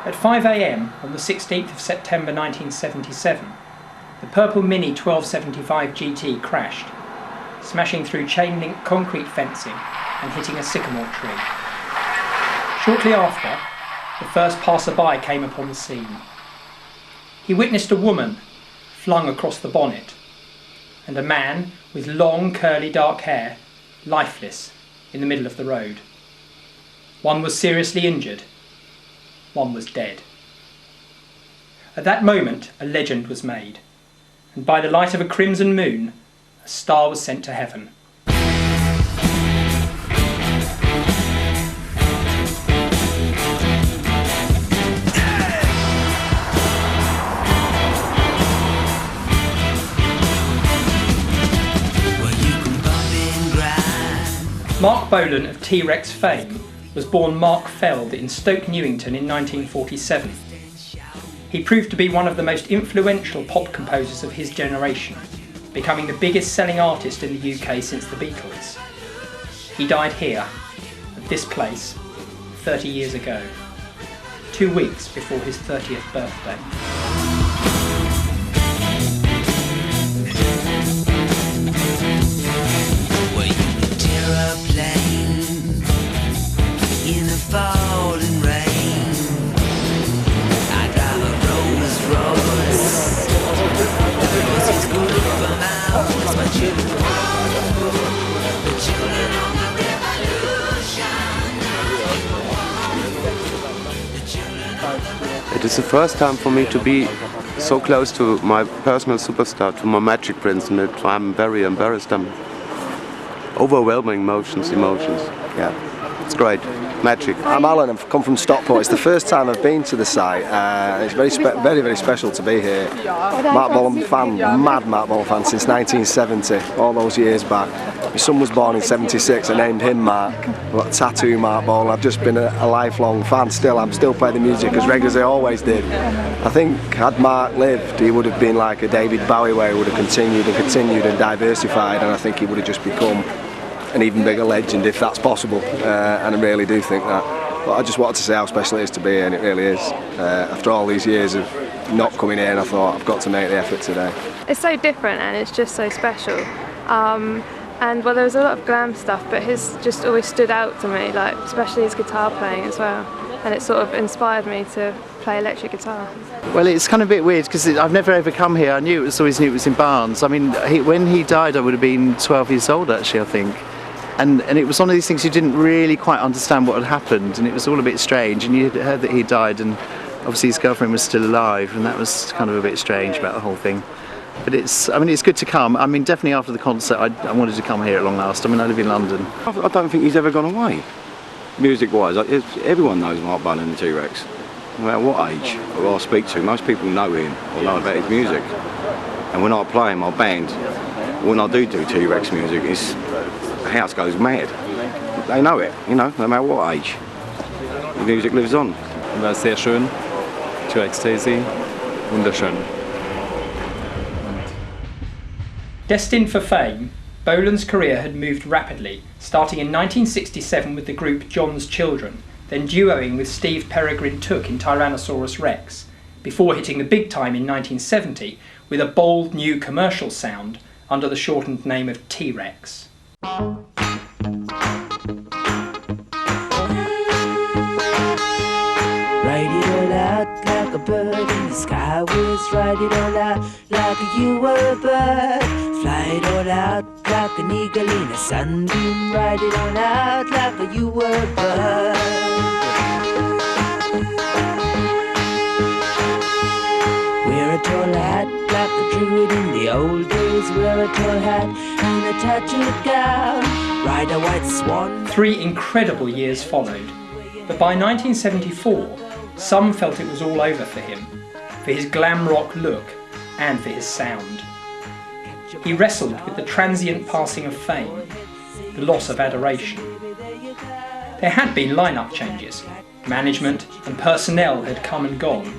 At 5 a.m. on the 16th of September 1977, the purple Mini 1275 GT crashed, smashing through chain-link concrete fencing and hitting a sycamore tree. Shortly after, the first passer-by came upon the scene. He witnessed a woman flung across the bonnet, and a man with long, curly, dark hair, lifeless, in the middle of the road. One was seriously injured, one was dead. At that moment, a legend was made, and by the light of a crimson moon, a star was sent to heaven. Marc Bolan of T.Rex fame was born Mark Feld in Stoke Newington in 1947. He proved to be one of the most influential pop composers of his generation, becoming the biggest selling artist in the UK since the Beatles. He died here, at this place, 30 years ago, 2 weeks before his 30th birthday. Falling rain. I drive a Rolls Royce. Because it's good for my children. The children of the revolution. It is the first time for me to be so close to my personal superstar, to my magic prince, and I'm very embarrassed. I'm overwhelming emotions. Yeah, it's great. Magic. I'm Alan, I've come from Stockport. It's the first time I've been to the site. It's very special to be here. Marc Bolan fan, mad Marc Bolan fan since 1970, all those years back. My son was born in 76, I named him Mark. I've got a tattoo Marc Bolan. I've just been a lifelong fan still. I'm still playing the music as regular as I always did. I think had Mark lived, he would have been like a David Bowie where he would have continued and diversified, and I think he would have just become an even bigger legend if that's possible, and I really do think that. But I just wanted to say how special it is to be here, and it really is. After all these years of not coming here, and I thought I've got to make the effort today. It's so different and it's just so special. And well, there was a lot of glam stuff, but his just always stood out to me, like especially his guitar playing as well. And it sort of inspired me to play electric guitar. Well, it's kind of a bit weird because I've never ever come here. I always knew it was in Barnes. I mean, when he died, I would have been 12 years old actually, I think. And it was one of these things you didn't really quite understand what had happened, and it was all a bit strange. And you heard that he died, and obviously his girlfriend was still alive, and that was kind of a bit strange about the whole thing. But it's good to come. I mean, definitely after the concert, I wanted to come here at long last. I mean, I live in London. I don't think he's ever gone away, music-wise. Everyone knows Marc Bolan and T.Rex. No matter what age I speak to, most people know him or know about his music. And when I play in my band, when I do T.Rex music, the house goes mad. They know it, you know, no matter what age. The music lives on. War sehr schön. T.Rex wunderschön. Destined for fame, Bolan's career had moved rapidly, starting in 1967 with the group John's Children, then duoing with Steve Peregrine Took in Tyrannosaurus Rex, before hitting the big time in 1970 with a bold new commercial sound under the shortened name of T.Rex. Write it all out like a bird in the sky was. Write it all out like you were a bird. Fly it all out like an eagle in a sunbeam. Write it all out like you were a bird. Wear a tall hat like a druid in the old days. Wear a tall hat and a tattooed gown. Ride a white swan. 3 incredible years followed, but by 1974, some felt it was all over for him, for his glam rock look and for his sound. He wrestled with the transient passing of fame, the loss of adoration. There had been line-up changes, management and personnel had come and gone.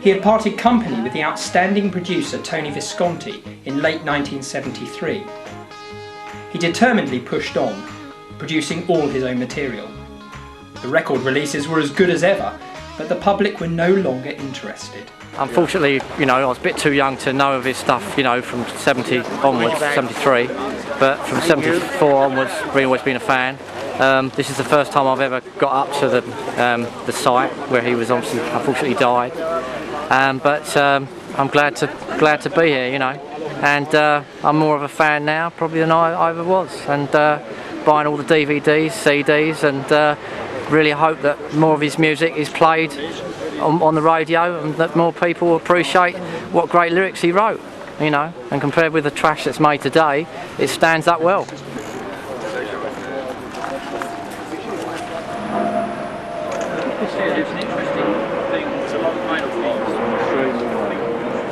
He had parted company with the outstanding producer Tony Visconti in late 1973. He determinedly pushed on, producing all his own material. The record releases were as good as ever, but the public were no longer interested. Unfortunately, you know, I was a bit too young to know of his stuff, you know, from 70 onwards, 73, but from 74 onwards, really always been a fan. This is the first time I've ever got up to the site where he was obviously, unfortunately, died. But I'm glad to be here, you know, and I'm more of a fan now probably than I ever was, and buying all the DVDs, CDs, and really hope that more of his music is played on the radio and that more people appreciate what great lyrics he wrote, you know, and compared with the trash that's made today, it stands up well.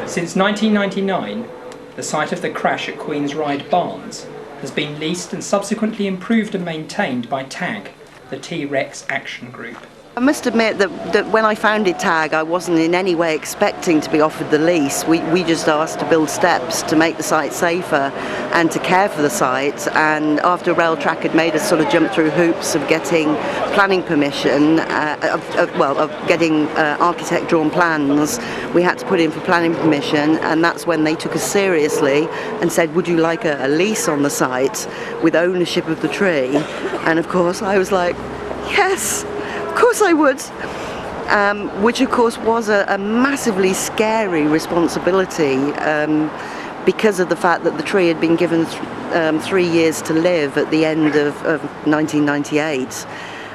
Since 1999, the site of the crash at Queen's Ride Barnes has been leased and subsequently improved and maintained by TAG, the T.Rex Action Group. I must admit that when I founded TAG, I wasn't in any way expecting to be offered the lease. We just asked to build steps to make the site safer and to care for the site. And after Rail Track had made us sort of jump through hoops of getting planning permission, of getting architect-drawn plans, we had to put in for planning permission, and that's when they took us seriously and said, would you like a lease on the site with ownership of the tree? And of course I was like, yes! Of course I would, which of course was a massively scary responsibility because of the fact that the tree had been given 3 years to live at the end of 1998.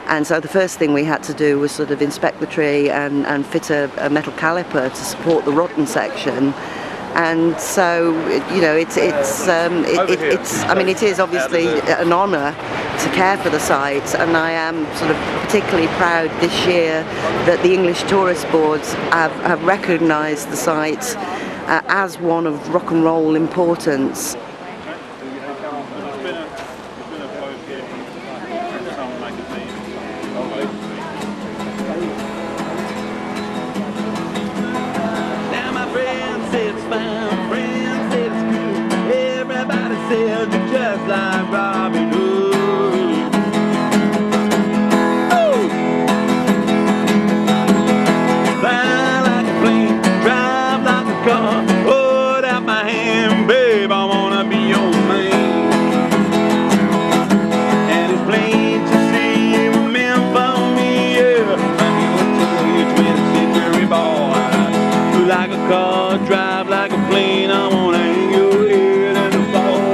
And so the first thing we had to do was sort of inspect the tree and fit a metal caliper to support the rotten section. And so, you know, it's I mean, it is obviously an honour to care for the site, and I am sort of particularly proud this year that the English Tourist Boards have recognised the site as one of rock and roll importance. Just like Robin Hood. Fly like a plane, drive like a car. Hold out my hand, babe, I wanna be your man. And it's plain to see you were meant for me, yeah. I'm your 20th century boy. Like a car, drive like a plane, I wanna hang your head in the fall.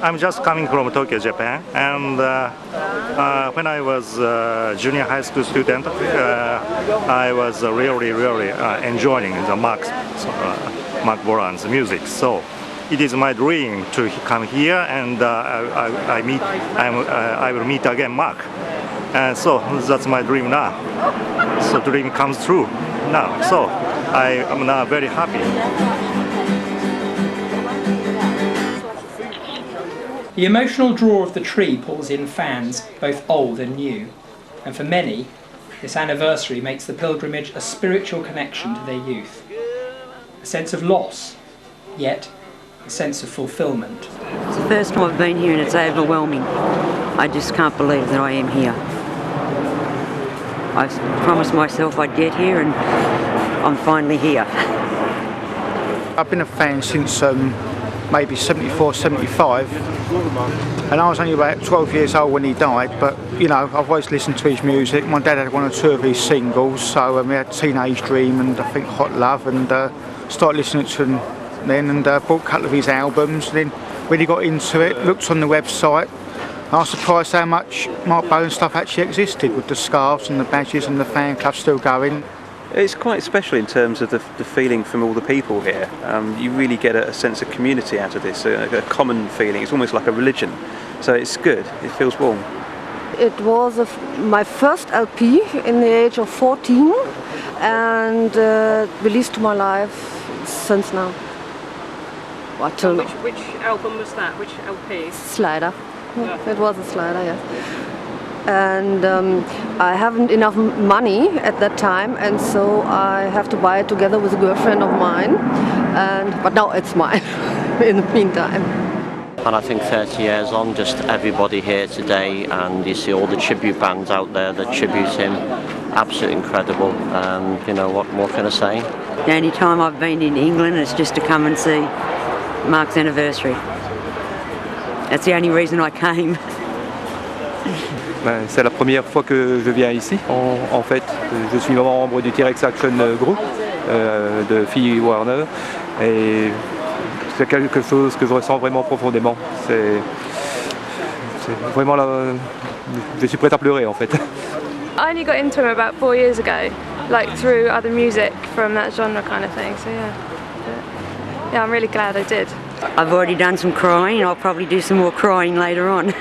I'm just coming from Tokyo, Japan, and when I was a junior high school student, I was really enjoying the Marc Bolan's music. So it is my dream to come here, and I will meet again Marc. And so that's my dream now. So dream comes true now. So I am now very happy. The emotional draw of the tree pulls in fans, both old and new, and for many, this anniversary makes the pilgrimage a spiritual connection to their youth. A sense of loss, yet a sense of fulfilment. It's the first time I've been here and it's overwhelming. I just can't believe that I am here. I promised myself I'd get here and I'm finally here. I've been a fan since maybe 74, 75, and I was only about 12 years old when he died, but you know, I've always listened to his music. My dad had one or two of his singles, so we had Teenage Dream and I think Hot Love, and started listening to them then, and bought a couple of his albums. And then really got into it, looked on the website, I was surprised how much Marc Bolan stuff actually existed, with the scarves and the badges and the fan club still going. It's quite special in terms of the feeling from all the people here. You really get a sense of community out of this, a common feeling. It's almost like a religion. So it's good, it feels warm. It was my first LP in the age of 14 and released to my life since now. Which album was that? Which LP? Slider. Yeah. It was a slider, yes. and I haven't enough money at that time, and so I have to buy it together with a girlfriend of mine, but now it's mine in the meantime. And I think 30 years on, just everybody here today, and you see all the tribute bands out there that tribute him, absolutely incredible. You know, what can I say? The only time I've been in England is just to come and see Marc's anniversary. That's the only reason I came. C'est la première fois que je viens ici. En fait, je suis membre du T.Rex Action Group de Phil Warner, et c'est quelque chose que je ressens vraiment profondément. C'est vraiment là, je suis prêt à pleurer en fait. I only got into him about 4 years ago, like through other music from that genre kind of thing. So yeah, I'm really glad I did. I've already done some crying. I'll probably do some more crying later on.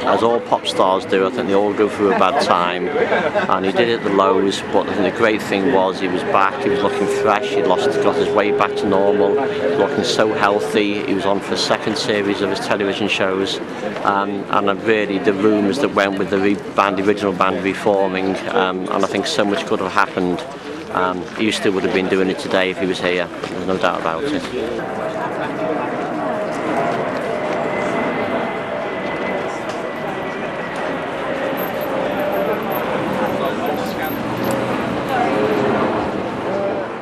As all pop stars do, I think they all go through a bad time, and he did it at the lows, but I think the great thing was he was back, he was looking fresh, he'd got his way back to normal, he was looking so healthy. He was on for a second series of his television shows, and really the rumours that went with the original band reforming, and I think so much could have happened. He still would have been doing it today if he was here, there's no doubt about it.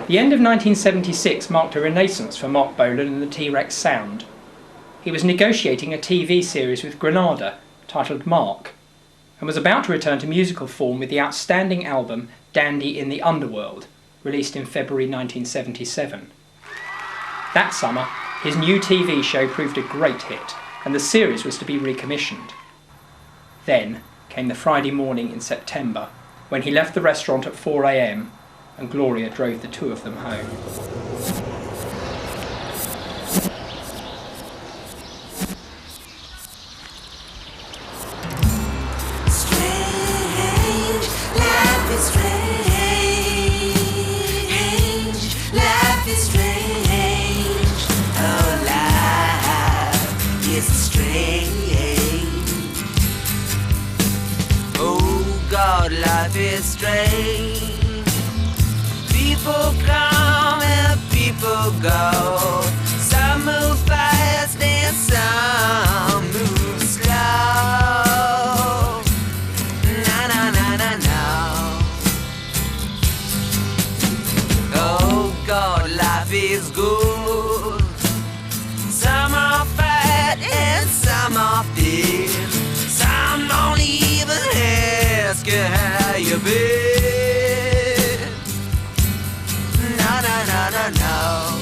The end of 1976 marked a renaissance for Marc Bolan and the T.Rex sound. He was negotiating a TV series with Granada titled Marc, and was about to return to musical form with the outstanding album Dandy in the Underworld, released in February 1977. That summer, his new TV show proved a great hit, and the series was to be recommissioned. Then came the Friday morning in September, when he left the restaurant at 4 a.m, and Gloria drove the two of them home. Strange, life is strange, life is strange, oh life is strange, oh God, life is strange. People come and people go. Some move fast and some move slow. Na na na na na. Oh God, life is good. Some are fat and some are thin. Some don't even ask you how you been. No.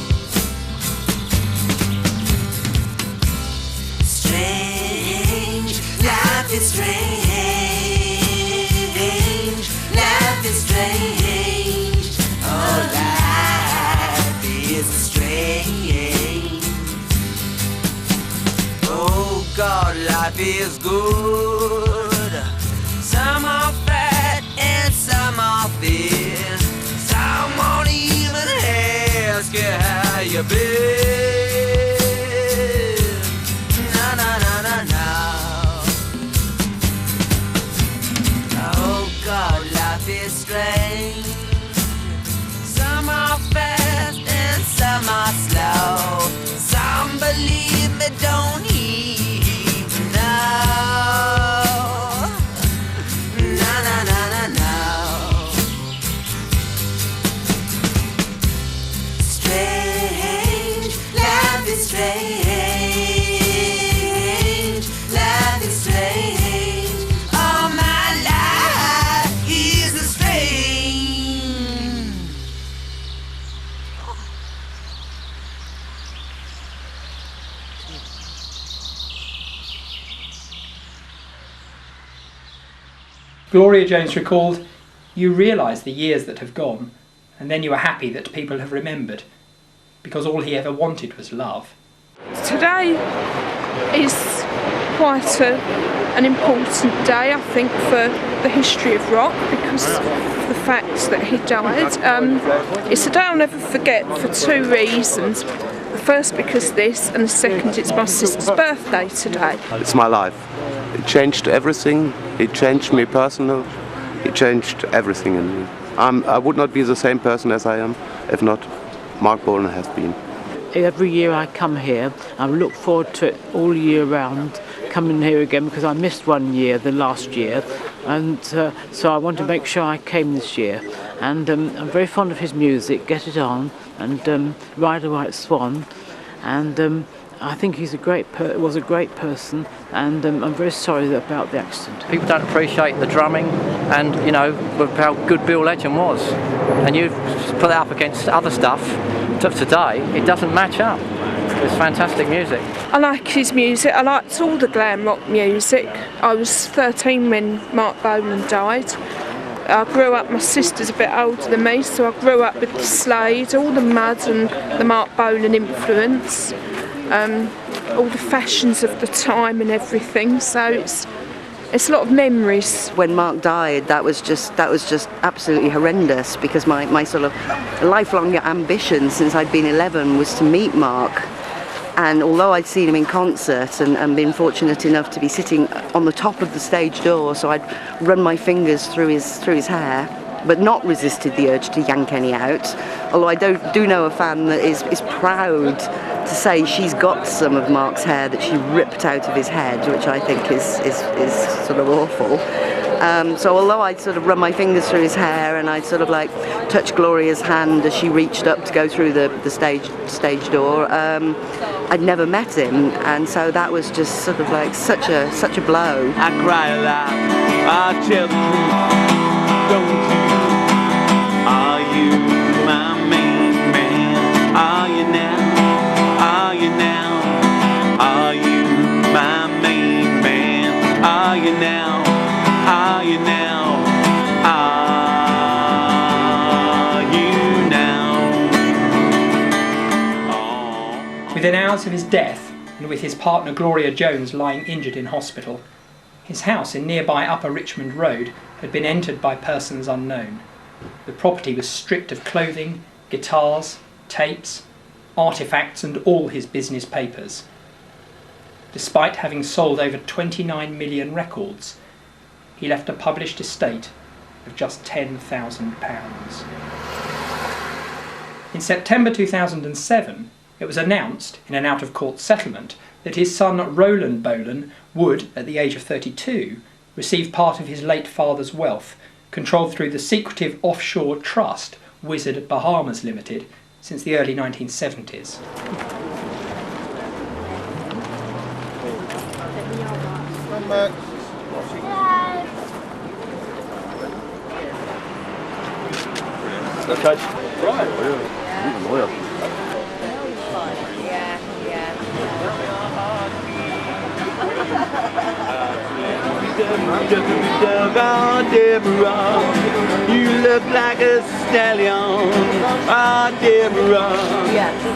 Strange, life is strange, life is strange, oh life is strange, oh God, life is good, some are fat and some are thin, some won't even ask you how you been. Na na na na na. Oh God, life is strange. Some are fast and some are slow. Some believe me, don't even know. Na na na na na. Strange, life is strange, life is strange, all my life is a strange. Gloria Jones recalled, "You realise the years that have gone, and then you are happy that people have remembered, because all he ever wanted was love." Today is quite an important day, I think, for the history of rock, because of the fact that he died. It's a day I'll never forget for two reasons. The first because this, and the second it's my sister's birthday today. It's my life. He changed everything. He changed me personal. He changed everything in me. I would not be the same person as I am if not Marc Bolan has been. Every year I come here, I look forward to it all year round, coming here again because I missed one year, the last year, and so I want to make sure I came this year. And I'm very fond of his music, Get It On, and Ride a White Swan, and I think he's was a great person, and I'm very sorry about the accident. People don't appreciate the drumming and, you know, how good Bill Legend was. And you put that up against other stuff of today, it doesn't match up. It's fantastic music. I like his music. I liked all the glam rock music. I was 13 when Marc Bolan died. I grew up, my sister's a bit older than me, so I grew up with the Slade, all the Mud and the Marc Bolan influence. All the fashions of the time and everything, so it's a lot of memories. When Marc died, that was just absolutely horrendous, because my sort of lifelong ambition since I'd been 11 was to meet Marc. And although I'd seen him in concert and been fortunate enough to be sitting on the top of the stage door, so I'd run my fingers through his hair, but not resisted the urge to yank any out. Although I do know a fan that is proud to say she's got some of Marc's hair that she ripped out of his head, which I think is sort of awful. So although I'd sort of run my fingers through his hair and I'd sort of like touch Gloria's hand as she reached up to go through the stage door, I'd never met him, and so that was just sort of like such a blow. I cry a lot, I tell the truth, don't you? Are you my main man? Are you now? Are you now? Are you my main man? Are you now? Are you now? Are you now? Oh. Within hours of his death, and with his partner Gloria Jones lying injured in hospital, his house in nearby Upper Richmond Road had been entered by persons unknown. The property was stripped of clothing, guitars, tapes, artefacts and all his business papers. Despite having sold over 29 million records, he left a published estate of just £10,000. In September 2007, it was announced in an out-of-court settlement that his son Roland Bolan would, at the age of 32, receive part of his late father's wealth, controlled through the secretive offshore trust Wizard Bahamas Limited since the early 1970s. Okay. Right. Loyal. Deborah, you look like a stallion. Ah, Deborah,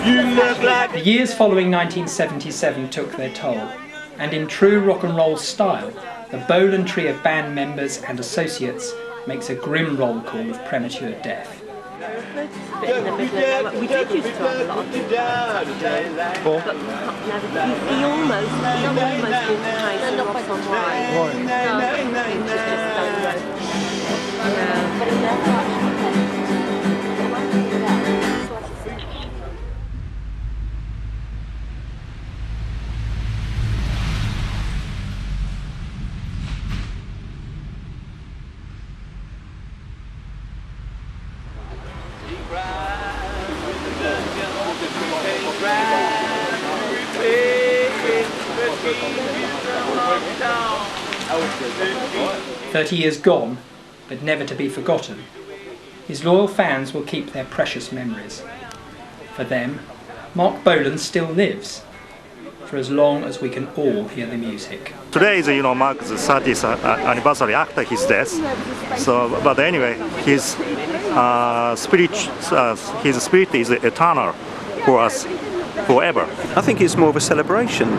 you look like. The years following 1977 took their toll, and in true rock and roll style, the Bolan tree of band members and associates makes a grim roll call of premature death. We did used to have a lot of but he almost walked behind and lost on wine. Yeah. 30 years gone, but never to be forgotten. His loyal fans will keep their precious memories. For them, Marc Bolan still lives, for as long as we can all hear the music. Today is, Marc's 30th anniversary after his death. So, but anyway, his spirit is eternal for us forever. I think it's more of a celebration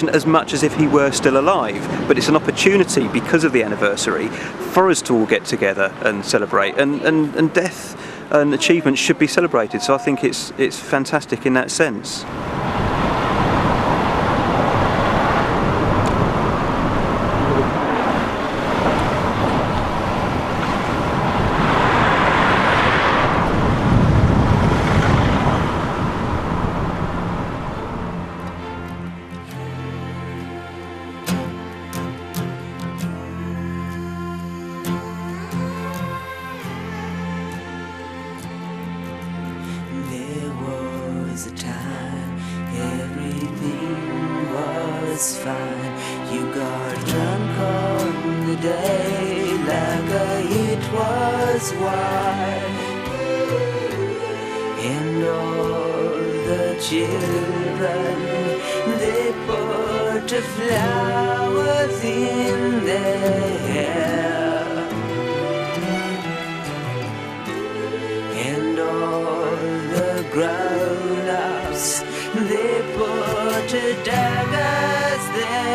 as much as if he were still alive, but it's an opportunity because of the anniversary for us to all get together and celebrate, and death and achievement should be celebrated, so I think it's fantastic in that sense. day like it was white, and all the children, they put flowers in their hair, and all the grown-ups, they put daggers there.